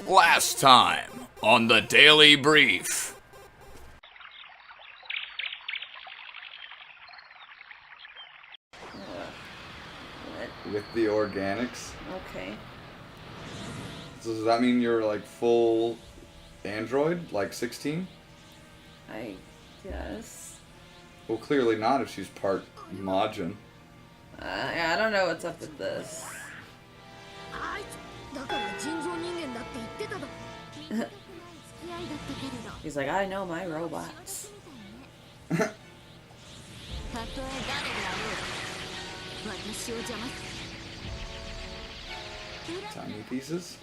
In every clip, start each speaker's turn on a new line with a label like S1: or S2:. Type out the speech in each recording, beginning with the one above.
S1: Last time on the Daily Brief.
S2: With the organics.
S3: Okay.
S2: So does that mean you're like full android, like 16?
S3: I guess.
S2: Well, clearly not if she's part Majin.
S3: Yeah, I don't know what's up with this. He's like, I know my robots.
S2: Tiny pieces?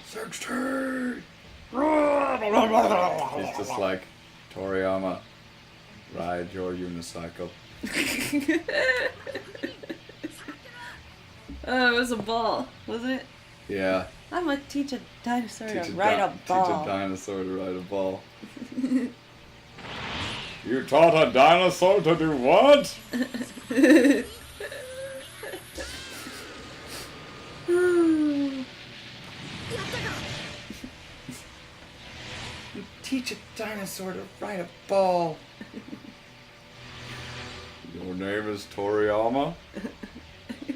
S2: Search turd! It's just like, Toriyama, ride your unicycle.
S3: Oh, it was a ball, wasn't it?
S2: Yeah.
S3: I'm gonna teach a dinosaur to ride a ball.
S2: Teach a dinosaur to ride a ball. You taught a dinosaur to do what?
S3: You
S2: teach a dinosaur to ride a ball. Your name is Toriyama?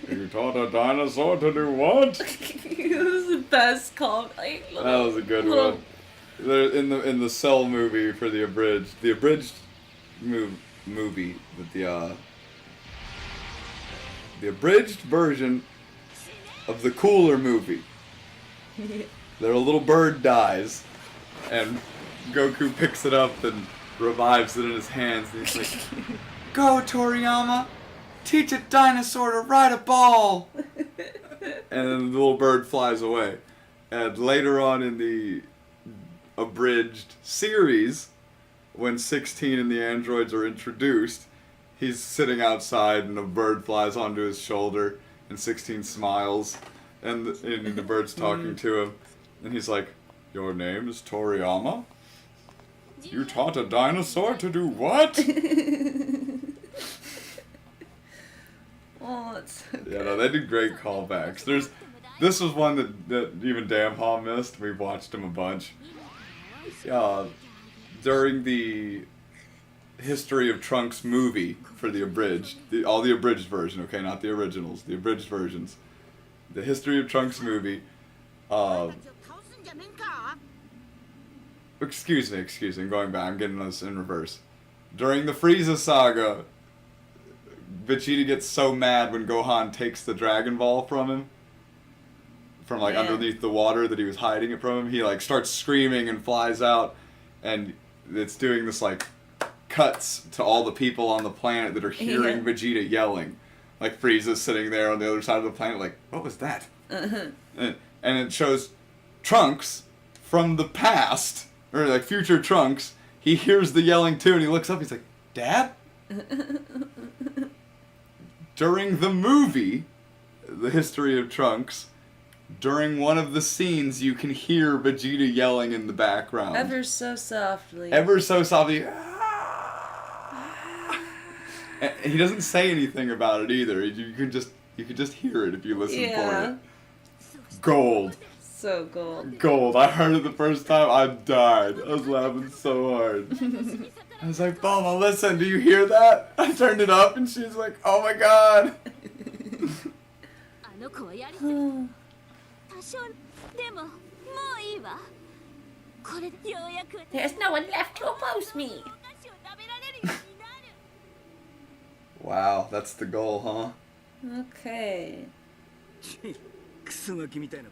S2: You taught a dinosaur to do what?
S3: This is the best call. That
S2: was a good one. In the Cell movie for the abridged movie that the abridged version of the cooler movie. There a little bird dies, and Goku picks it up and revives it in his hands, and he's like, "Go, Toriyama! Teach a dinosaur to ride a ball!" And then the little bird flies away. And later on in the abridged series, when 16 and the androids are introduced, he's sitting outside and a bird flies onto his shoulder, and 16 smiles, and the bird's talking to him, and he's like, "Your name is Toriyama? You taught a dinosaur to do what?"
S3: Oh, that's so good.
S2: Yeah, no, they do great callbacks. This was one that even Damha missed. We watched him a bunch. During the History of Trunks movie for the abridged, all the abridged version, okay, not the originals, the abridged versions. The History of Trunks movie, excuse me, I'm going back, I'm getting this in reverse. During the Frieza saga, Vegeta gets so mad when Gohan takes the Dragon Ball from him, from like underneath the water that he was hiding it from him. He like starts screaming and flies out, and it's doing this like cuts to all the people on the planet that are hearing Vegeta yelling. Like Frieza's sitting there on the other side of the planet like, what was that? And it shows Trunks from the past, or like future Trunks. He hears the yelling too, and he looks up, he's like, "Dad?" During the movie, The History of Trunks, during one of the scenes, you can hear Vegeta yelling in the background.
S3: Ever so softly.
S2: Ever so softly. And he doesn't say anything about it either. You could just hear it if you listen for it. Gold.
S3: So gold.
S2: Gold. I heard it the first time, I died. I was laughing so hard. I was like, "Bulma, listen, do you hear that?" I turned it up and she's like, "Oh my god."
S3: There's no one left to oppose me.
S2: Wow, that's the goal, huh?
S3: Okay.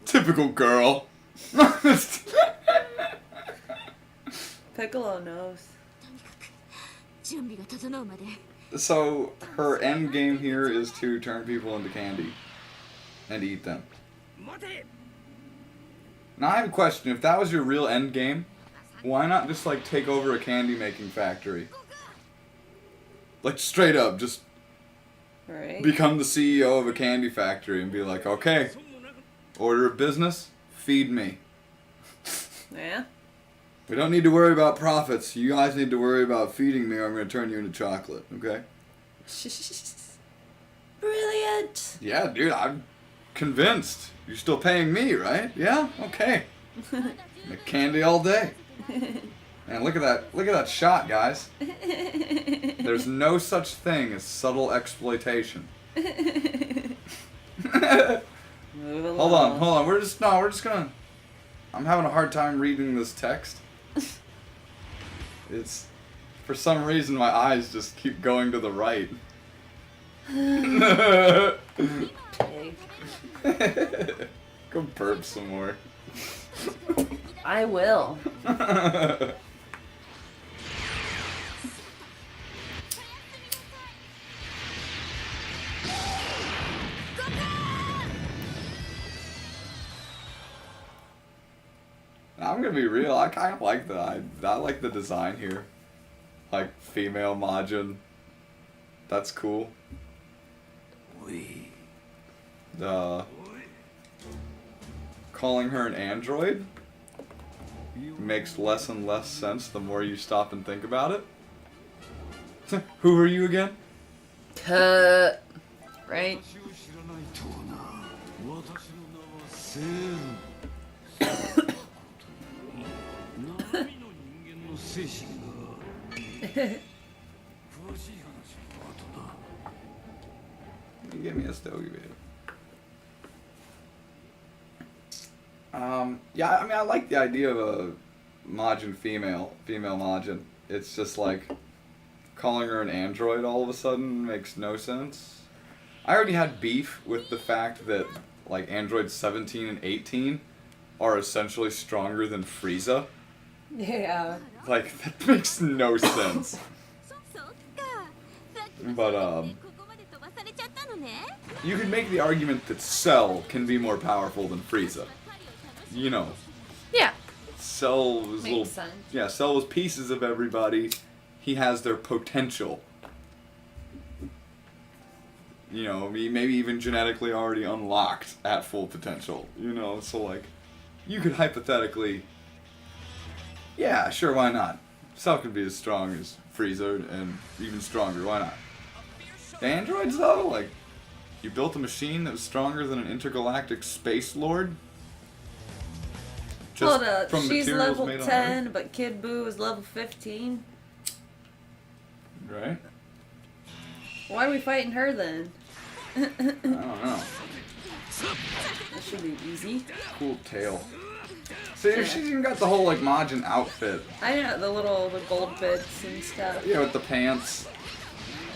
S2: Typical girl.
S3: Piccolo knows.
S2: So, her end game here is to turn people into candy and eat them. Now I have a question. If that was your real end game, why not just like take over a candy making factory? Like straight up, just become the CEO of a candy factory and be like, "Okay, order of business, feed me."
S3: Yeah.
S2: We don't need to worry about profits. You guys need to worry about feeding me or I'm going to turn you into chocolate, okay?
S3: Brilliant.
S2: Yeah, dude, I'm convinced. You're still paying me, right? Yeah? Okay. Make candy all day. Man, look at that shot, guys. There's no such thing as subtle exploitation.
S3: Move along.
S2: Hold on. We're just gonna. I'm having a hard time reading this text. It's, for some reason, my eyes just keep going to the right.
S3: Pig.
S2: Go burp some more.
S3: I will.
S2: I'm gonna be real. I kind of like I like the design here. Like female Majin. That's cool. Calling her an android makes less and less sense the more you stop and think about it. Who are you again?
S3: Right?
S2: You give me a stogie, baby. Yeah, I mean, I like the idea of a Majin female Majin. It's just like calling her an android all of a sudden makes no sense. I already had beef with the fact that like androids 17 and 18 are essentially stronger than Frieza.
S3: Yeah.
S2: Like, that makes no sense. But, you could make the argument that Cell can be more powerful than Frieza. You know.
S3: Yeah.
S2: Cell was
S3: Makes sense.
S2: Yeah, Cell was pieces of everybody. He has their potential. You know, maybe even genetically already unlocked at full potential. You know, so like, you could hypothetically... Yeah, sure, why not? Cell could be as strong as Frieza and even stronger, why not? The androids, though, like, you built a machine that was stronger than an intergalactic space lord? Just
S3: Hold up,
S2: from
S3: she's
S2: materials
S3: level
S2: made on
S3: 10, but Kid Buu is level 15?
S2: Earth? Right?
S3: Why are we fighting her then?
S2: I don't know.
S3: That should be easy.
S2: Cool tail. See, she's even got the whole, like, Majin outfit.
S3: I know the gold bits and stuff.
S2: Yeah, with the pants.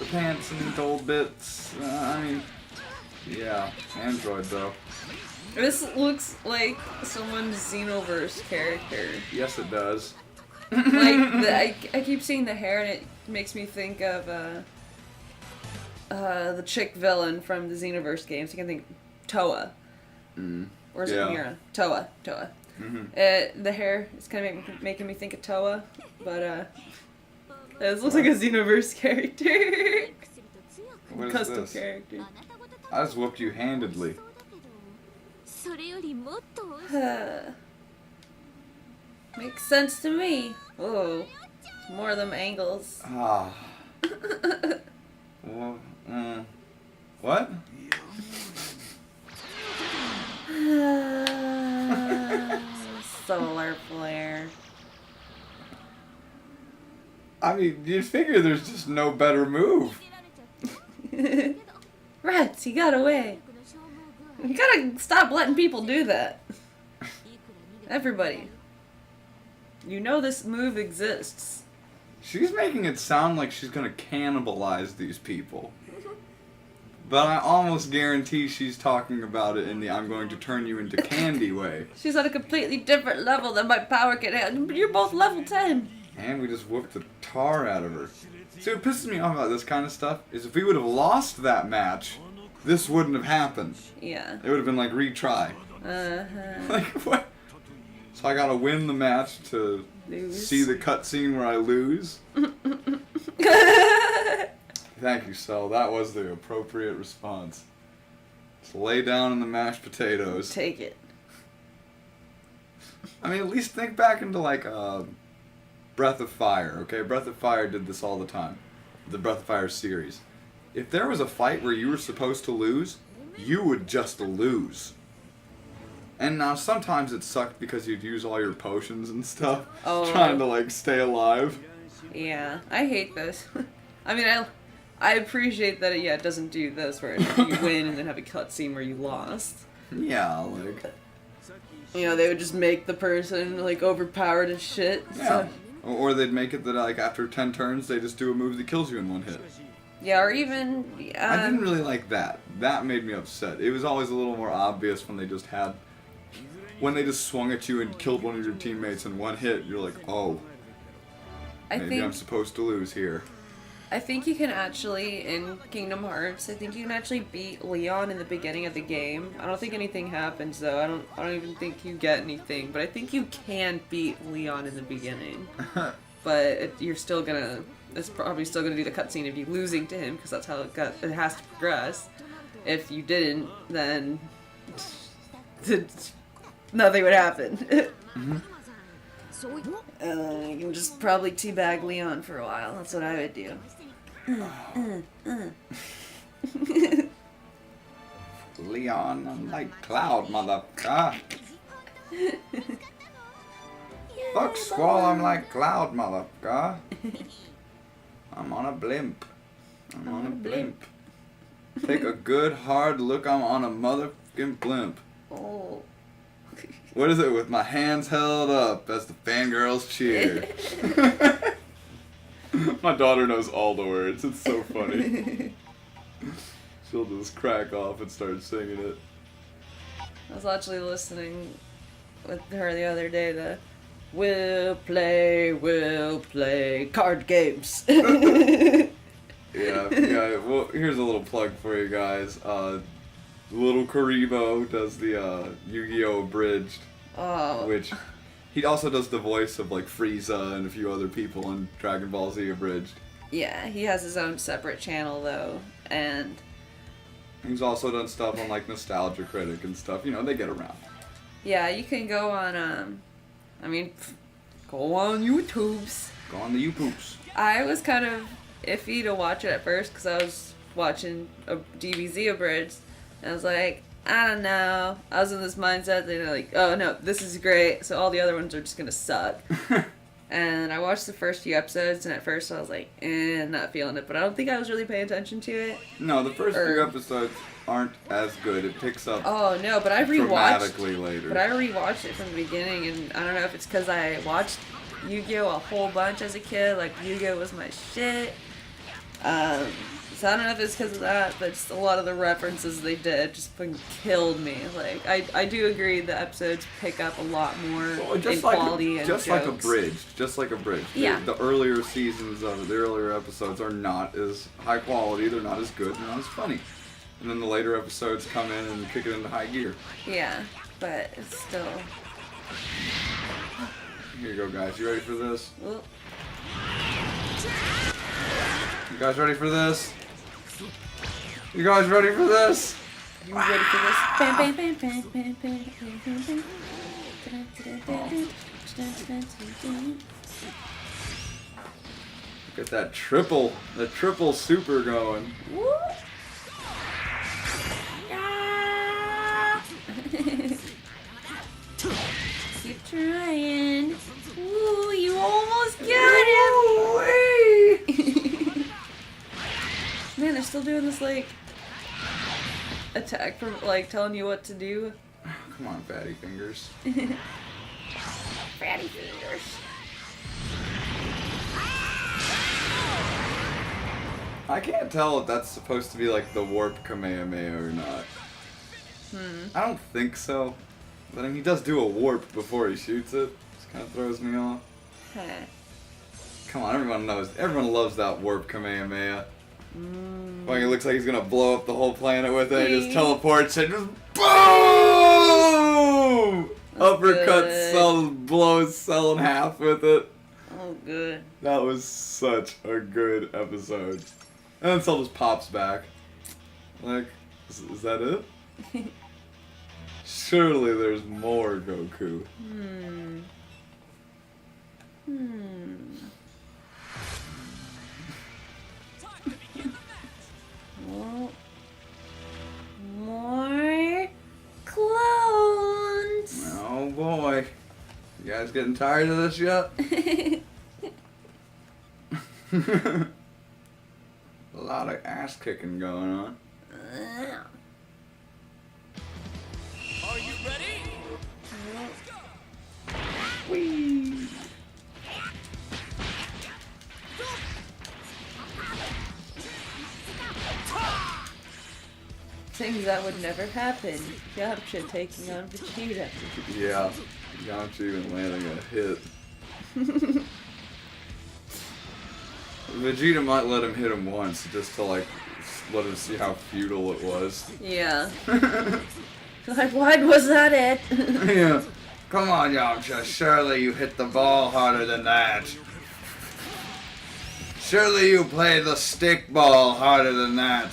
S2: The pants and the gold bits. I mean, yeah, android, though.
S3: This looks like someone's Xenoverse character.
S2: Yes, it does.
S3: I keep seeing the hair and it makes me think of the chick villain from the Xenoverse games. I can think Toa. Or is it Mira? Toa.
S2: Mm-hmm.
S3: The hair is kind of making me think of Toa, but this looks like a Xenoverse character.
S2: What is
S3: Custom
S2: this?
S3: character.
S2: I just whooped you handedly.
S3: Makes sense to me. Oh, more of them angles.
S2: Ah. Well, what?
S3: Solar flare.
S2: I mean, you'd figure there's just no better move.
S3: Rats, he got away. You gotta stop letting people do that. Everybody. You know this move exists.
S2: She's making it sound like she's gonna cannibalize these people. But I almost guarantee she's talking about it in the I'm going to turn you into candy way.
S3: She's on a completely different level than my power can handle. You're both level 10.
S2: And we just whooped the tar out of her. See, what pisses me off about this kind of stuff is if we would have lost that match, this wouldn't have happened.
S3: Yeah.
S2: It would have been like, retry. Like, what? So I gotta win the match to see the cutscene where I lose? Thank you, Cell. That was the appropriate response. Just lay down in the mashed potatoes.
S3: Take it.
S2: I mean, at least think back into, like, Breath of Fire, okay? Breath of Fire did this all the time. The Breath of Fire series. if there was a fight where you were supposed to lose, you would just lose. And now sometimes it sucked because you'd use all your potions and stuff, trying to like stay alive.
S3: Yeah, I hate this. I mean, I appreciate that it doesn't do this where you win and then have a cutscene where you lost.
S2: Yeah, like...
S3: You know, they would just make the person, like, overpowered as shit.
S2: Yeah.
S3: So.
S2: Or they'd make it that, like, after 10 turns, they just do a move that kills you in one hit.
S3: Yeah, or even...
S2: I didn't really like that. That made me upset. It was always a little more obvious when they just had... When they just swung at you and killed one of your teammates in one hit, you're like, oh. Maybe I'm supposed to lose here.
S3: I think you can actually, in Kingdom Hearts, I think you can actually beat Leon in the beginning of the game. I don't think anything happens though. I don't even think you get anything, but I think you can beat Leon in the beginning. But you're still gonna, it's probably still gonna do the cutscene of you losing to him because that's how it has to progress. If you didn't, then nothing would happen.
S2: Mm-hmm.
S3: You can just probably teabag Leon for a while. That's what I would do.
S2: Leon, I'm like Cloud, motherfucker. Fuck Squall, I'm like Cloud, motherfucker. I'm on a blimp. I'm on a blimp. Take a good hard look, I'm on a motherfucking blimp.
S3: Oh.
S2: What is it? With my hands held up as the fangirls cheer. My daughter knows all the words. It's so funny. She'll just crack off and start singing it.
S3: I was actually listening with her the other day to we'll play card games.
S2: Yeah. Well, here's a little plug for you guys. Little Karibo does the Yu-Gi-Oh! Abridged, which he also does the voice of like Frieza and a few other people in Dragon Ball Z Abridged.
S3: Yeah, he has his own separate channel though, and
S2: he's also done stuff on like Nostalgia Critic and stuff. You know, they get around.
S3: Yeah, you can go on. Go on YouTube's.
S2: Go on the YouTubes.
S3: I was kind of iffy to watch it at first because I was watching a DBZ Abridged. And I was like, I don't know. I was in this mindset that like, oh no, this is great, so all the other ones are just gonna suck. And I watched the first few episodes, and at first I was like, not feeling it. But I don't think I was really paying attention to it.
S2: No, the first few episodes aren't as good. It picks up.
S3: Oh no, but I
S2: dramatically later.
S3: But I rewatched it from the beginning, and I don't know if it's because I watched Yu-Gi-Oh! A whole bunch as a kid. Like Yu-Gi-Oh! Was my shit. So I don't know if it's because of that, but just a lot of the references they did just fucking killed me. Like, I do agree the episodes pick up a lot more in quality and
S2: just
S3: jokes.
S2: Just like Abridged.
S3: Yeah.
S2: The earlier seasons of the earlier episodes are not as high quality, they're not as good, they're not as funny. And then the later episodes come in and kick it into high gear.
S3: Yeah, but it's still...
S2: Here you go, guys. You ready for this?
S3: Well,
S2: you guys ready for this? You guys ready for this?
S3: you ready for this? Bam, bam, bam, bam, bam, bam, bam, bam.
S2: Get that triple super going.
S3: Woo! Keep trying. Ooh, you almost got him! Man, they're still doing this, like, attack from, like, telling you what to do.
S2: Come on, fatty fingers.
S3: Fatty fingers.
S2: I can't tell if that's supposed to be like the warp Kamehameha or not. I don't think so. But I mean, he does do a warp before he shoots it. Just kind of throws me off.
S3: Huh.
S2: Come on, everyone loves that warp Kamehameha. Like it looks like he's gonna blow up the whole planet with it. He just teleports and just BOOM! Uppercut Cell, blows Cell in half with it.
S3: Oh, good.
S2: That was such a good episode. And then Cell just pops back. Like, is that it? Surely there's more Goku. guys getting tired of this yet? A lot of ass kicking going on.
S1: Are you ready?
S2: Whee!
S3: Things that would never happen. Yamcha taking on Vegeta.
S2: Yeah, Yamcha even landing a hit. Vegeta might let him hit him once just to like let him see how futile it was.
S3: Yeah. Like, what was that it?
S2: Yeah. Come on, Yamcha. Surely you hit the ball harder than that. Surely you play the stick ball harder than that.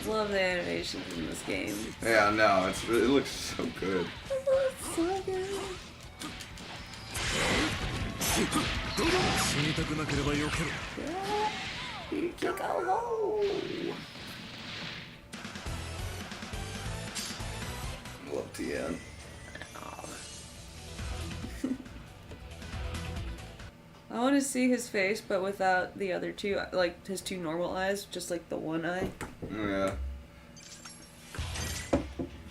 S3: Love the animations in this game.
S2: Yeah, no, it looks so good.
S3: It looks so good. You can go home.
S2: Love TN.
S3: I want to see his face, but without the other two, like his two normal eyes, just like the one eye.
S2: Yeah.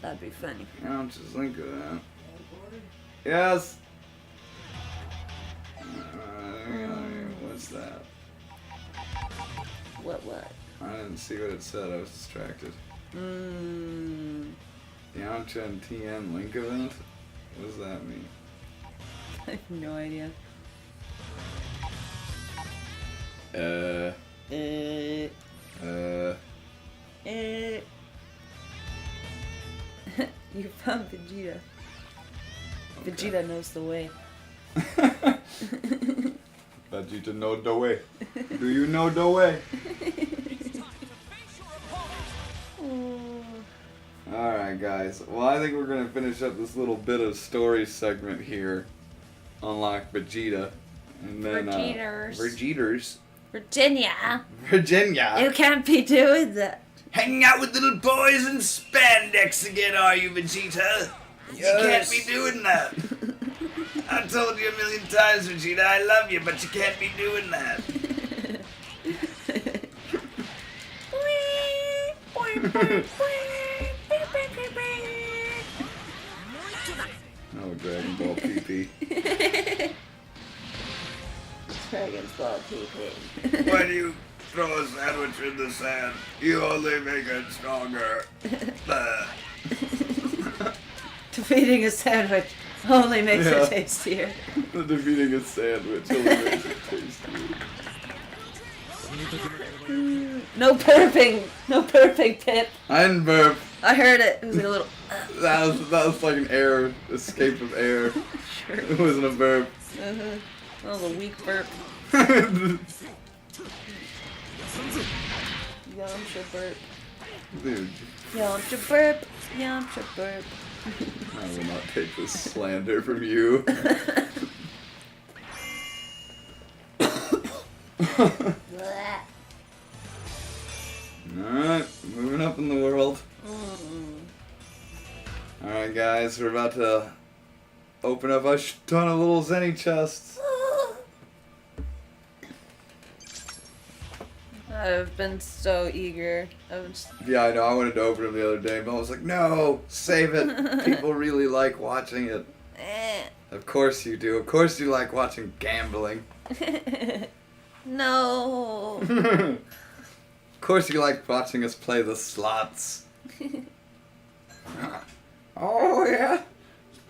S3: That'd be funny.
S2: I don't just think of that. Yes. What's that?
S3: What?
S2: I didn't see what it said. I was distracted. Yamcha and TN link event? What does that mean?
S3: I have no idea. You found Vegeta.
S2: Okay.
S3: Vegeta knows the way.
S2: Vegeta know the way. Do you know the way? Alright guys, well I think we're going to finish up this little bit of story segment here. Unlock Vegeta. And then Vegeters.
S3: Virginia!
S2: Virginia!
S3: You can't be doing that.
S1: Hanging out with little boys in spandex again, are you, Vegeta? You can't be doing that. I told you a million times, Vegeta, I love you, but you can't be doing that.
S2: Oh, Dragon Ball PP.
S3: Dragon's Ball PP.
S1: When you throw a sandwich in the sand, you only make it stronger.
S3: Defeating a sandwich only makes it tastier.
S2: Defeating a sandwich only makes it tastier.
S3: No burping! No burping, Pip!
S2: I didn't burp.
S3: I heard it. It was like a little...
S2: That was like an air, escape of air.
S3: Sure.
S2: It wasn't a burp.
S3: That was a weak burp. Yamcha burp.
S2: Dude,
S3: Yamcha burp. Yamcha burp.
S2: I will not take this slander from you. Alright, moving up in the world. Alright guys, we're about to open up a ton of little Zenny chests.
S3: I've been so eager.
S2: Yeah, I know, I wanted to open them the other day, but I was like, no, save it. People really like watching it. Of course you do. Of course you like watching gambling.
S3: No.
S2: Of course you like watching us play the slots. Oh yeah,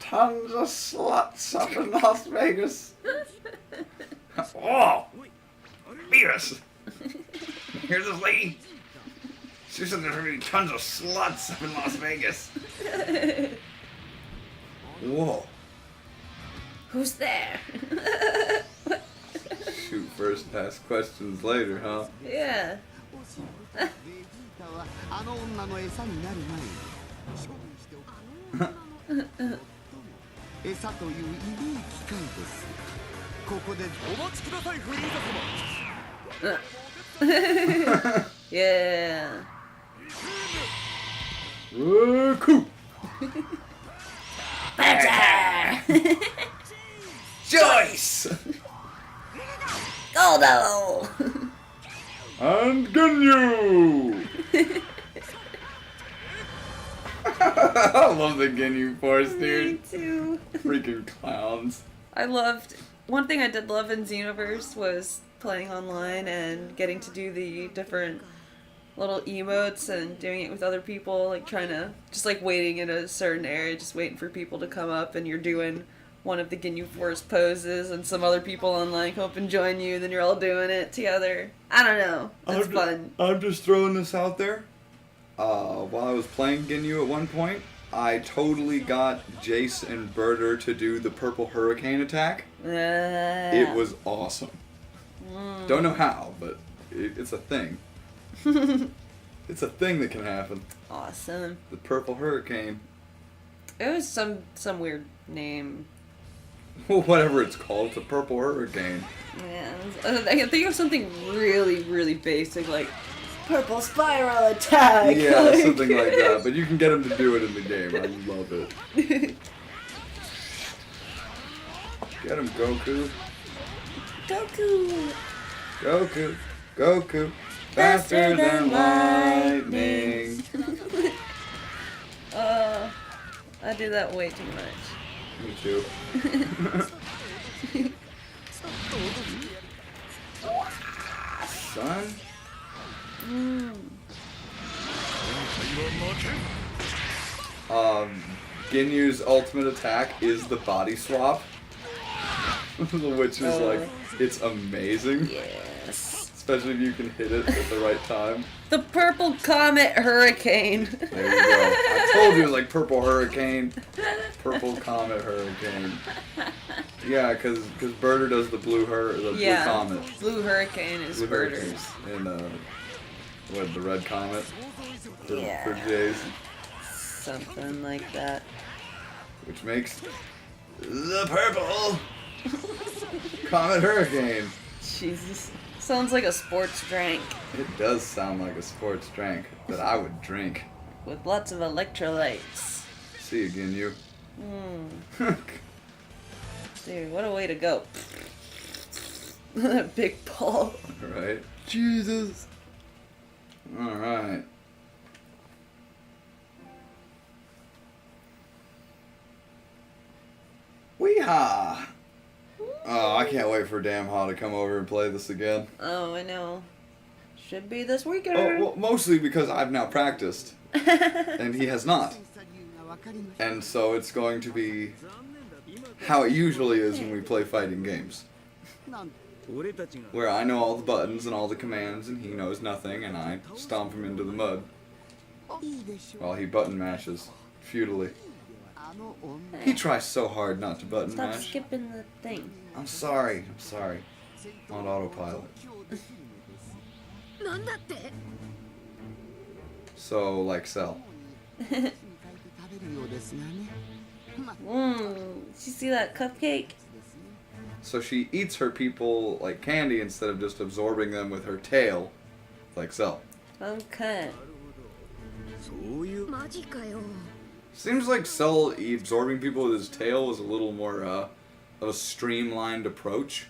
S2: tons of slots up in Las Vegas.
S1: Oh! Beerus! Here's this lady. She said there's gonna be tons of sluts up in Las Vegas.
S2: Whoa.
S3: Who's there?
S2: Shoot first, ask questions later, huh?
S3: Yeah.
S4: あの女の餌になる前に処分しておく。餌といういい機会です。ここでお待ちください、フリーザ様。
S3: Yeah.
S2: Cool.
S1: Choice!
S3: Goldo!
S2: And Ginyu! I love the Ginyu Force,
S3: Me
S2: dude.
S3: too.
S2: Freaking clowns.
S3: I loved... One thing I did love in Xenoverse was playing online and getting to do the different little emotes and doing it with other people, like trying to... Just like waiting in a certain area, just waiting for people to come up and you're doing one of the Ginyu Force poses and some other people online come up and join you, then you're all doing it together. I don't know. It's fun.
S2: I'm just throwing this out there. While I was playing Ginyu at one point, I totally got Jace and Birder to do the purple hurricane attack. It was awesome. Don't know how, but it's a thing. It's a thing that can happen.
S3: Awesome.
S2: The purple hurricane.
S3: It was some weird name.
S2: Whatever it's called, it's a purple hurricane.
S3: Yeah, I can think of something really, really basic, like purple spiral attack.
S2: Yeah,
S3: like...
S2: something like that. But you can get them to do it in the game. I love it. Get him, Goku.
S3: Goku.
S2: Goku. Goku. Faster than lightning.
S3: I do that way too much.
S2: Me too. Son? Ginyu's ultimate attack is the body swap. Which is like, it's amazing.
S3: Yes.
S2: Especially if you can hit it at the right time.
S3: The purple comet hurricane.
S2: There you go. I told you it was like purple hurricane. Purple comet hurricane. Yeah, because Birder does the blue blue comet.
S3: Blue hurricane is
S2: Blue hurricane.
S3: Birders.
S2: And the red comet for Jays.
S3: Something like that.
S2: Which makes the purple comet hurricane.
S3: Jesus. Sounds like a sports drink.
S2: It does sound like a sports drink that I would drink.
S3: With lots of electrolytes.
S2: See you, Ginyu.
S3: Dude, what a way to go. That big ball.
S2: Right? Jesus. Alright. Weehaw! Oh, I can't wait for Damn Ha to come over and play this again.
S3: Oh, I know. Should be this weekend.
S2: Oh, well, mostly because I've now practiced. And he has not. And so it's going to be how it usually is when we play fighting games. Where I know all the buttons and all the commands and he knows nothing and I stomp him into the mud. While he button mashes futilely. He tries so hard not to button
S3: Stop
S2: mash.
S3: skipping the thing.
S2: I'm sorry. On autopilot. So, like Cell.
S3: Did you see that cupcake?
S2: So she eats her people like candy instead of just absorbing them with her tail, like Cell.
S3: Okay.
S2: Seems like Cell absorbing people with his tail was a little more of a streamlined approach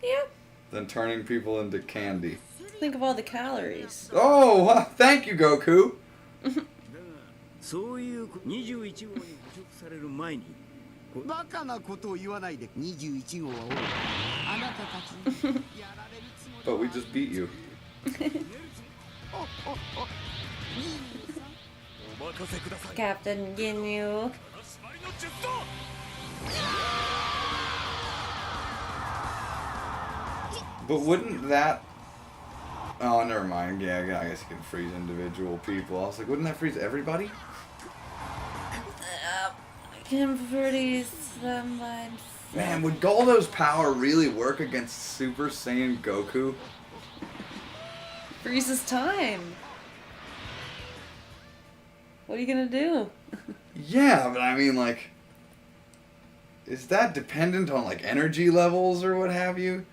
S3: Yeah.
S2: than turning people into candy.
S3: Think of all the calories.
S2: Oh, thank you, Goku. But we just beat you.
S3: Captain Ginyu.
S2: But wouldn't that... Oh, never mind. Yeah, I guess you can freeze individual people. I was like, wouldn't that freeze everybody?
S3: I can freeze someone.
S2: Man, would Goldo's power really work against Super Saiyan Goku?
S3: Freezes time. What are you gonna do?
S2: Yeah, but I mean, like... Is that dependent on, like, energy levels or what have you?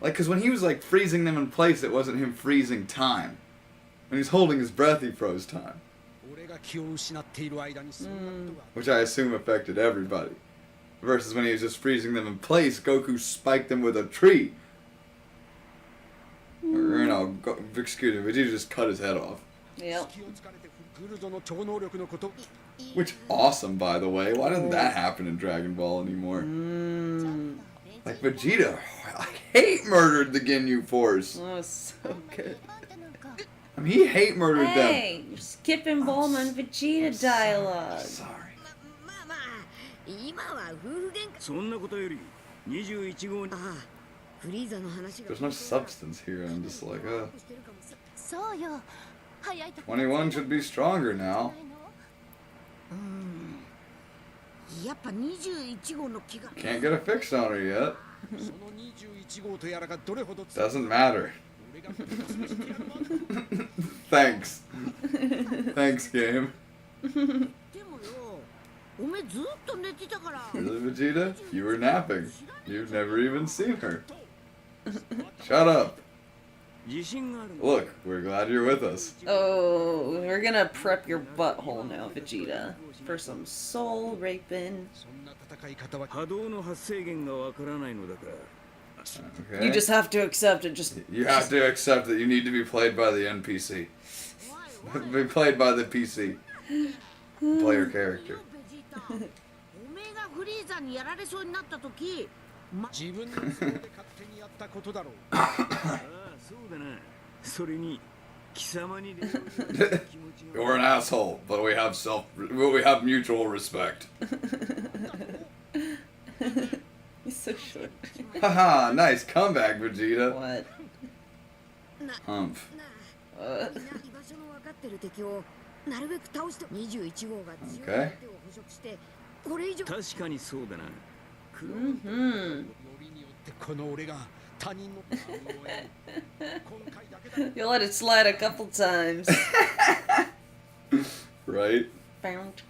S2: Like, because when he was, like, freezing them in place, it wasn't him freezing time. When he's holding his breath, he froze time. Which I assume affected everybody. Versus when he was just freezing them in place, Goku spiked them with a tree. Or, you know, excuse me, Vegeta just cut his head off.
S3: Yep.
S2: Which awesome, by the way. Why doesn't that happen in Dragon Ball anymore? Like Vegeta, I hate murdered the Ginyu Force.
S3: Oh, so good.
S2: I mean, he hate murdered them.
S3: Hey, you're skipping Bulma and Vegeta dialogue.
S2: Sorry.
S5: 今は夫婦喧嘩
S4: そんなことより21号に
S5: ああフリーザの話が
S2: There's no substance here. I'm just like,
S5: そうよ早いと
S2: 21 should be stronger now.
S5: やっぱ21号の気が
S2: Can't get a fix on her yet.
S4: その21号とやらがどれほど
S2: Doesn't matter. Thanks. Thanks, game.
S5: でもよおめえずっと寝てたから
S2: Really, Vegeta? You were napping. You've never even seen her. Shut up.
S4: 自信があるの
S2: Look, we're glad you're with us.
S3: Oh, we're gonna prep your butthole now, Vegeta, for some soul raping.
S4: そんな戦い方は波動の発生源がわからないのだから
S2: Okay?
S3: You just have to accept it. Just
S2: You have to accept that you need to be played by the NPC. Be played by the PC. Player character.
S5: おめえがフリーザにやられそうになった時
S4: 自分の都合で勝手にやったことだろうああそうだなそれに貴様に出会うような気持ちが
S2: You're an asshole, but we have mutual respect.
S3: he's so short.
S2: Haha, nice comeback, Vegeta.
S3: What?
S2: Humph.
S5: みんな居場所の分かってる敵をなるべく倒して21号が強い
S2: Okay.
S5: 相手を捕食してこれ以上
S4: 確かにそうだな
S3: Mm-hmm.
S4: ノリによってこの俺が他人の今回だけだ
S3: You let it slide a couple times.
S2: Right?
S3: Bound.